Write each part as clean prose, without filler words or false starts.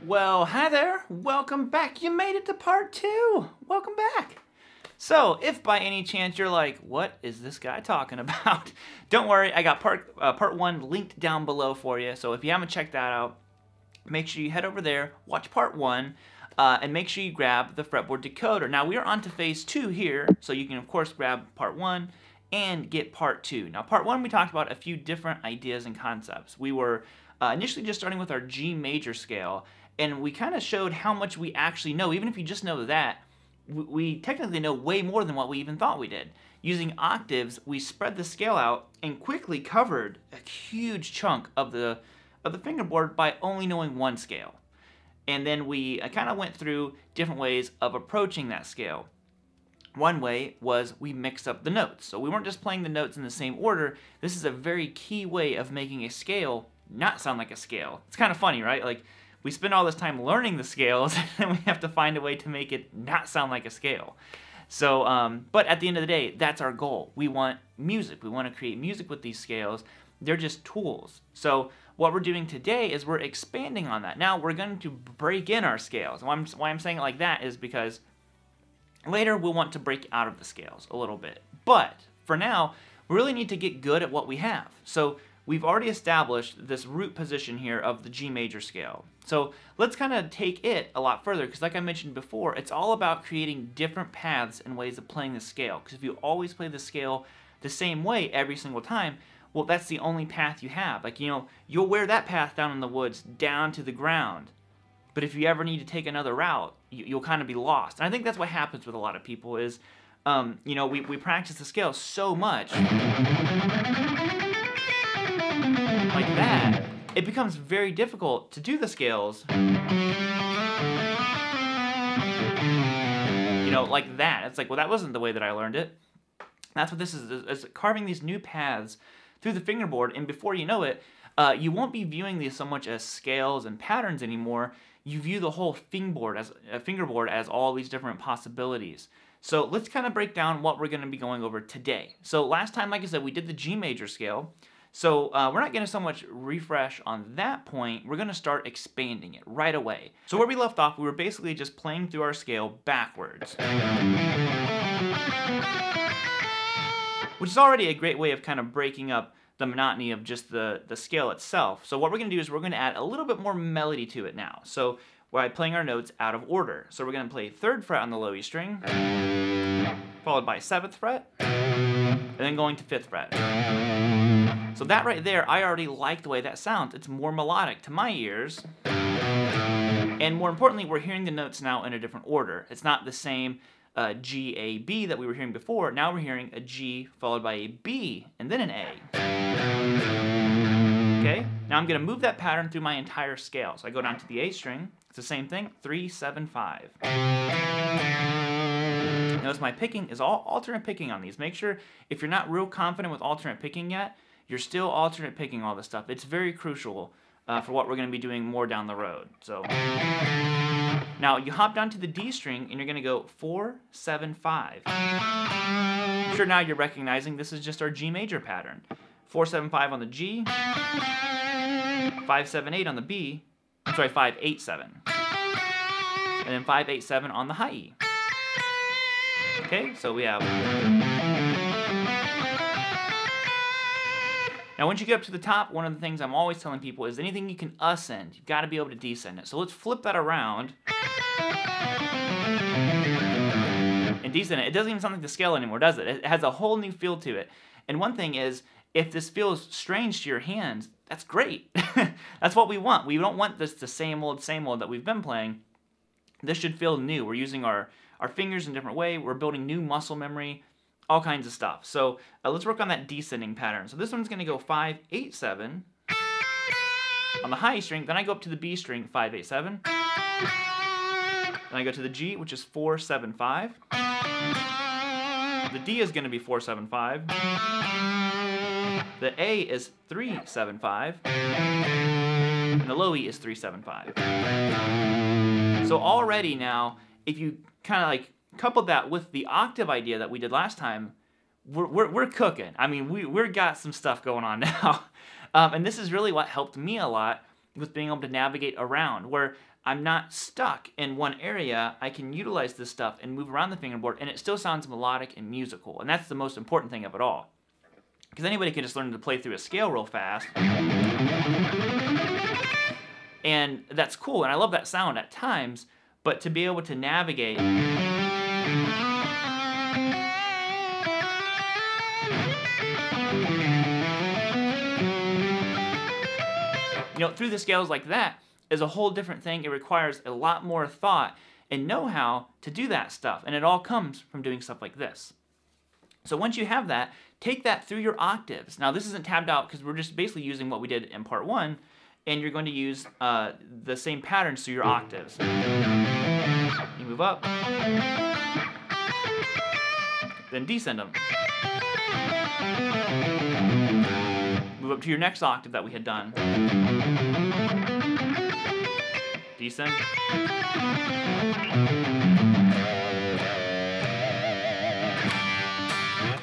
Well, hi there. Welcome back. You made it to part 2. Welcome back. So, if by any chance you're like, what is this guy talking about? Don't worry, I got part 1 linked down below for you. So if you haven't checked that out, make sure you head over there, watch part 1, and make sure you grab the fretboard decoder. Now, we are on to phase 2 here, so you can, of course, grab part 1 and get part 2. Now, part 1, we talked about a few different ideas and concepts. We were initially just starting with our G major scale, and we kind of showed how much we actually know. Even if you just know that, we technically know way more than what we even thought we did. Using octaves, we spread the scale out and quickly covered a huge chunk of the fingerboard by only knowing one scale. And then we kind of went through different ways of approaching that scale. One way was we mixed up the notes. So we weren't just playing the notes in the same order. This is a very key way of making a scale not sound like a scale. It's kind of funny, right? Like, we spend all this time learning the scales, and we have to find a way to make it not sound like a scale. So, but at the end of the day, that's our goal. We want music. We want to create music with these scales. They're just tools. So what we're doing today is we're expanding on that. Now we're going to break in our scales. Why I'm saying it like that is because later we'll want to break out of the scales a little bit. But for now, we really need to get good at what we have. So we've already established this root position here of the G major scale. So let's kind of take it a lot further, because like I mentioned before, it's all about creating different paths and ways of playing the scale. Because if you always play the scale the same way every single time, well, that's the only path you have. Like, you know, you'll wear that path down in the woods, down to the ground. But if you ever need to take another route, you'll kind of be lost. And I think that's what happens with a lot of people is, you know, we practice the scale so much like that, it becomes very difficult to do the scales, you know, like that. It's like, well, that wasn't the way that I learned it. That's what this is carving these new paths through the fingerboard, and before you know it, you won't be viewing these so much as scales and patterns anymore. You view the whole fingerboard as all these different possibilities. So let's kind of break down what we're going to be going over today. So last time, like I said, we did the G major scale. So we're not going to so much refresh on that point. We're going to start expanding it right away. So where we left off, we were basically just playing through our scale backwards, which is already a great way of kind of breaking up the monotony of just the scale itself. So what we're going to do is we're going to add a little bit more melody to it now. So we're playing our notes out of order. So we're going to play 3rd fret on the low E string, followed by 7th fret, and then going to 5th fret. So that right there, I already like the way that sounds. It's more melodic to my ears. And more importantly, we're hearing the notes now in a different order. It's not the same G, A, B that we were hearing before. Now we're hearing a G followed by a B and then an A. Okay? Now I'm going to move that pattern through my entire scale. So I go down to the A string. It's the same thing, 3, 7, 5. Notice my picking is all alternate picking on these. Make sure if you're not real confident with alternate picking yet, you're still alternate picking all this stuff. It's very crucial for what we're going to be doing more down the road. So now you hop down to the D string and you're going to go 4, 7, 5. I'm sure now you're recognizing this is just our G major pattern. 4, 7, 5 on the G, 5, 7, 8 on the B, I'm sorry, 5, 8, 7. And then 5, 8, 7 on the high E. Okay, so we have... Now, once you get up to the top, one of the things I'm always telling people is anything you can ascend, you've got to be able to descend it. So let's flip that around and descend it. It doesn't even sound like the scale anymore, does it? It has a whole new feel to it. And one thing is, if this feels strange to your hands, that's great. That's what we want. We don't want this the same old that we've been playing. This should feel new. We're using our fingers in a different way. We're building new muscle memory. All kinds of stuff. So let's work on that descending pattern. So this one's going to go 5, 8, 7 on the high E string. Then I go up to the B string, 5, 8, 7. Then I go to the G, which is 4, 7, 5. The D is going to be 4, 7, 5. The A is 3, 7, 5. And the low E is 3, 7, 5. So already now, if you kind of like coupled that with the octave idea that we did last time, we're cooking. I mean, we've got some stuff going on now. And this is really what helped me a lot with being able to navigate around, where I'm not stuck in one area. I can utilize this stuff and move around the fingerboard, and it still sounds melodic and musical. And that's the most important thing of it all. Because anybody can just learn to play through a scale real fast. And that's cool, and I love that sound at times, but to be able to navigate through the scales like that is a whole different thing. It requires a lot more thought and know-how to do that stuff, and it all comes from doing stuff like this. So once you have that, take that through your octaves. Now this isn't tabbed out because we're just basically using what we did in part 1, and you're going to use the same patterns through your octaves. You move up, then descend them. Move up to your next octave that we had done. Descend.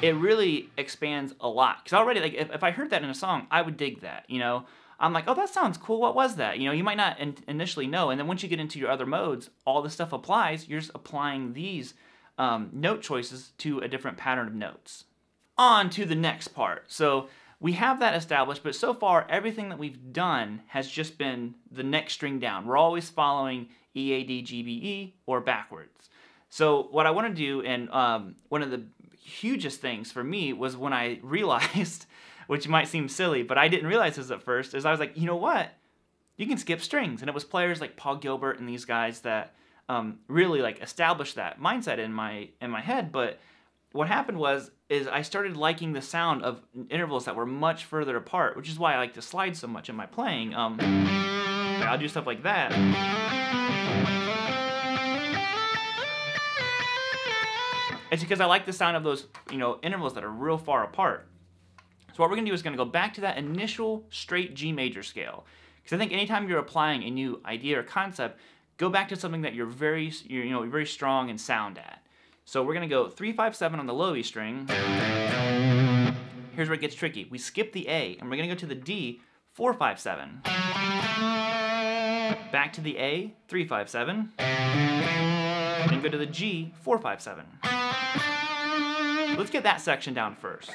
It really expands a lot. Because already, like, if I heard that in a song, I would dig that, you know? I'm like, oh, that sounds cool. What was that? You know, you might not initially know. And then once you get into your other modes, all the stuff applies. You're just applying these note choices to a different pattern of notes. On to the next part. So we have that established, but so far, everything that we've done has just been the next string down. We're always following E, A, D, G, B, E, or backwards. So what I want to do, and one of the hugest things for me was when I realized, which might seem silly, but I didn't realize this at first, is I was like, you know what? You can skip strings. And it was players like Paul Gilbert and these guys that really like established that mindset in my head. But what happened is I started liking the sound of intervals that were much further apart, which is why I like to slide so much in my playing. I'll do stuff like that. It's because I like the sound of those, intervals that are real far apart. So what we're going to do is going to go back to that initial straight G major scale. Because I think anytime you're applying a new idea or concept, go back to something that you're very strong and sound at. So we're going to go 3, 5, 7 on the low E string. Here's where it gets tricky. We skip the A, and we're going to go to the D, 4, 5, 7. Back to the A, 3, 5, 7. Then go to the G, 4, 5, 7. Let's get that section down first.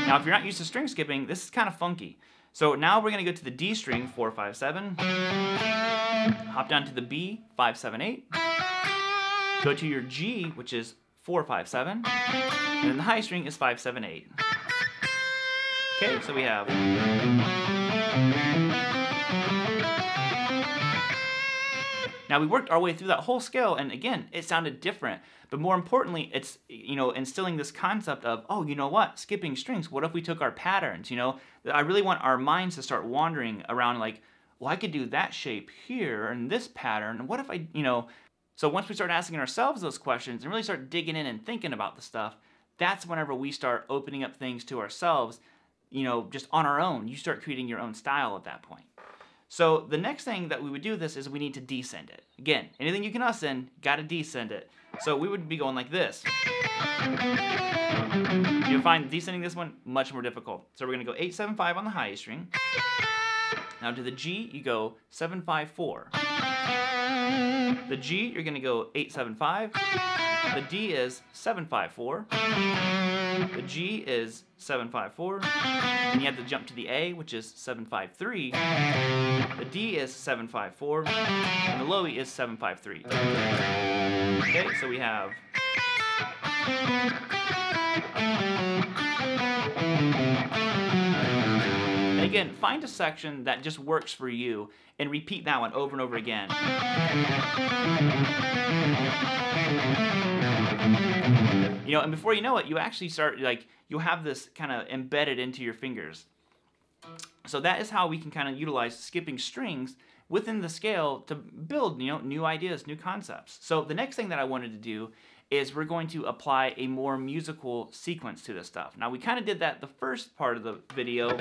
Now, if you're not used to string skipping, this is kind of funky. So now we're going to go to the D string, 4, 5, 7. Hop down to the B, 5, 7, 8. Go to your G, which is 4, 5, 7. And then the high string is 5, 7, 8. Okay, so we have... Now we worked our way through that whole scale, and again, it sounded different. But more importantly, it's, instilling this concept of, oh, you know what, skipping strings, what if we took our patterns, I really want our minds to start wandering around like, well, I could do that shape here and this pattern, and what if I, So once we start asking ourselves those questions and really start digging in and thinking about the stuff, that's whenever we start opening up things to ourselves, just on our own. You start creating your own style at that point. So the next thing that we would do this is we need to descend it. Again, anything you can ascend, got to descend it. So we would be going like this. You'll find descending this one much more difficult. So we're going to go 8, 7, 5 on the high string. Now to the G, you go 7, 5, 4. The G, you're going to go 8, 7, 5. The D is 7, 5, 4. The G is 7, 5, 4. And you have to jump to the A, which is 7, 5, 3. The D is 7, 5, 4. And the low E is 7, 5, 3. Okay, so we have... And again, find a section that just works for you and repeat that one over and over again. And before you know it, you actually start, you'll have this kind of embedded into your fingers. So that is how we can kind of utilize skipping strings within the scale to build, new ideas, new concepts. So the next thing that I wanted to do is we're going to apply a more musical sequence to this stuff. Now, we kind of did that the first part of the video.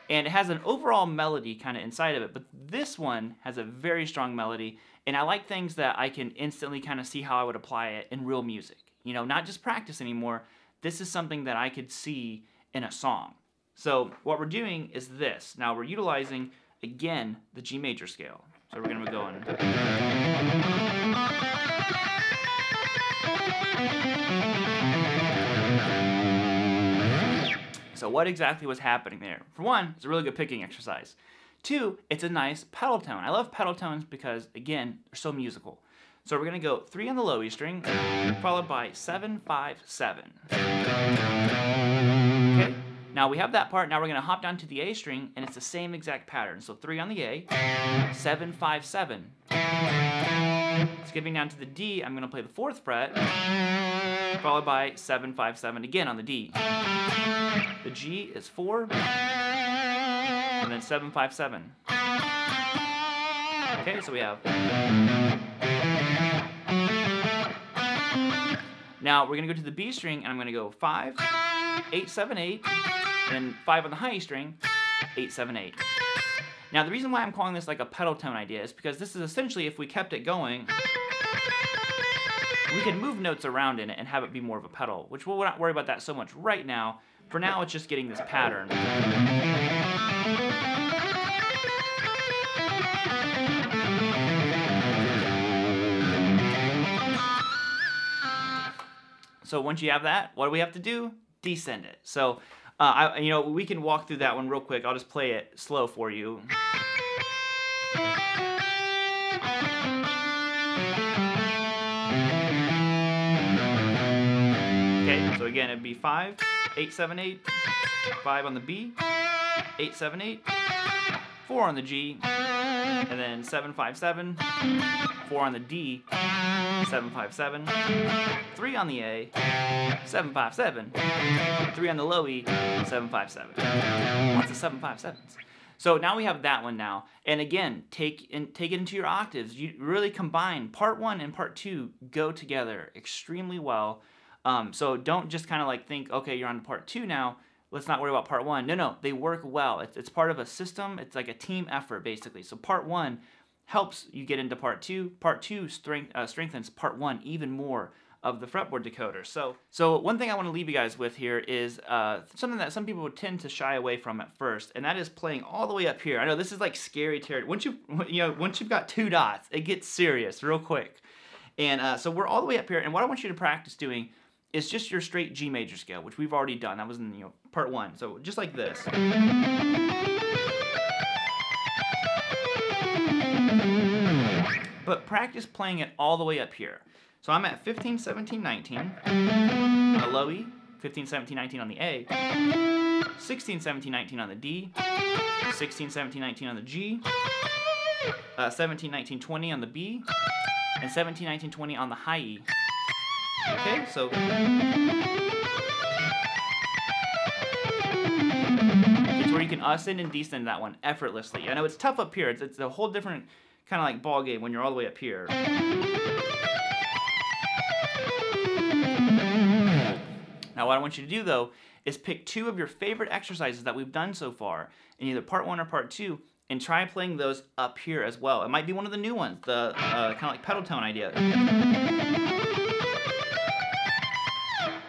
And it has an overall melody kind of inside of it, but this one has a very strong melody, and I like things that I can instantly kind of see how I would apply it in real music. Not just practice anymore. this is something that I could see in a song. So what we're doing is this. Now we're utilizing, again, the G major scale. So we're going to go in. So what exactly was happening there? For one, it's a really good picking exercise. Two, it's a nice pedal tone. I love pedal tones because, again, they're so musical. So we're going to go 3 on the low E string, followed by 7, 5, 7. Okay, now we have that part. Now we're going to hop down to the A string, and it's the same exact pattern. So 3 on the A, 7, 5, 7. Skipping down to the D, I'm going to play the 4th fret, followed by 7, 5, 7 again on the D. The G is 4, and then 7, 5, 7. Okay, so we have. Now we're going to go to the B string, and I'm going to go 5, 8, 7, 8, and then 5 on the high E string, 8, 7, 8. Now the reason why I'm calling this like a pedal tone idea is because this is essentially, if we kept it going, we can move notes around in it and have it be more of a pedal, which we'll not worry about that so much right now. For now, it's just getting this pattern. So once you have that, what do we have to do? Descend it. So, we can walk through that one real quick. I'll just play it slow for you. Okay, so again, it'd be 5, 8, 7, 8, 5 on the B, 8, 7, 8, 4 on the G, and then 7, 5, 7, 4 on the D, 7, 5, 7, 3 on the A, 7, 5, 7, 3 on the low E, 7, 5, 7. Lots of 7, 5, 7s. So now we have that one now. And again, take it into your octaves. You really combine part 1 and part 2 go together extremely well. So don't just kind of like think, okay, you're on part 2 now, let's not worry about part 1. No, they work well. It's part of a system. It's like a team effort, basically. So part 1 helps you get into part 2. Part 2 strengthens part 1 even more of the fretboard decoder. So one thing I want to leave you guys with here is something that some people would tend to shy away from at first, and that is playing all the way up here. I know this is like scary territory. Once you've got 2 dots, it gets serious real quick. And so we're all the way up here, and what I want you to practice doing is just your straight G major scale, which we've already done. That was in part 1. So just like this. But practice playing it all the way up here. So I'm at 15, 17, 19 on the low E, 15, 17, 19 on the A, 16, 17, 19 on the D, 16, 17, 19 on the G, 17, 19, 20 on the B, and 17, 19, 20 on the high E. Okay, so it's where you can ascend and descend that one effortlessly. I know it's tough up here. It's a whole different kind of like ball game when you're all the way up here. Now what I want you to do though is pick 2 of your favorite exercises that we've done so far in either part 1 or part 2 and try playing those up here as well. It might be one of the new ones, the kind of like pedal tone idea.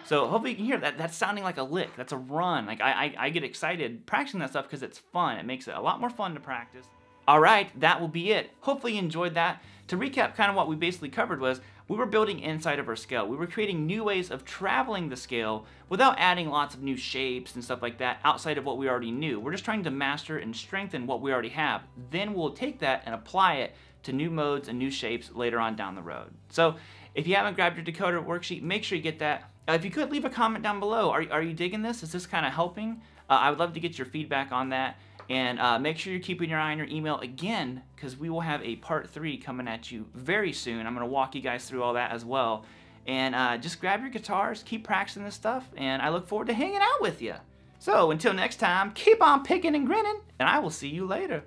So hopefully you can hear that. That's sounding like a lick. That's a run. Like I get excited practicing that stuff because it's fun. It makes it a lot more fun to practice. All right, that will be it. Hopefully you enjoyed that. To recap, kind of what we basically covered was we were building inside of our scale. We were creating new ways of traveling the scale without adding lots of new shapes and stuff like that outside of what we already knew. We're just trying to master and strengthen what we already have. Then we'll take that and apply it to new modes and new shapes later on down the road. So if you haven't grabbed your decoder worksheet, make sure you get that. If you could, leave a comment down below. Are you digging this? Is this kind of helping? I would love to get your feedback on that. And make sure you're keeping your eye on your email again, because we will have a part 3 coming at you very soon. I'm going to walk you guys through all that as well. And just grab your guitars, keep practicing this stuff, and I look forward to hanging out with you. So until next time, keep on picking and grinning, and I will see you later.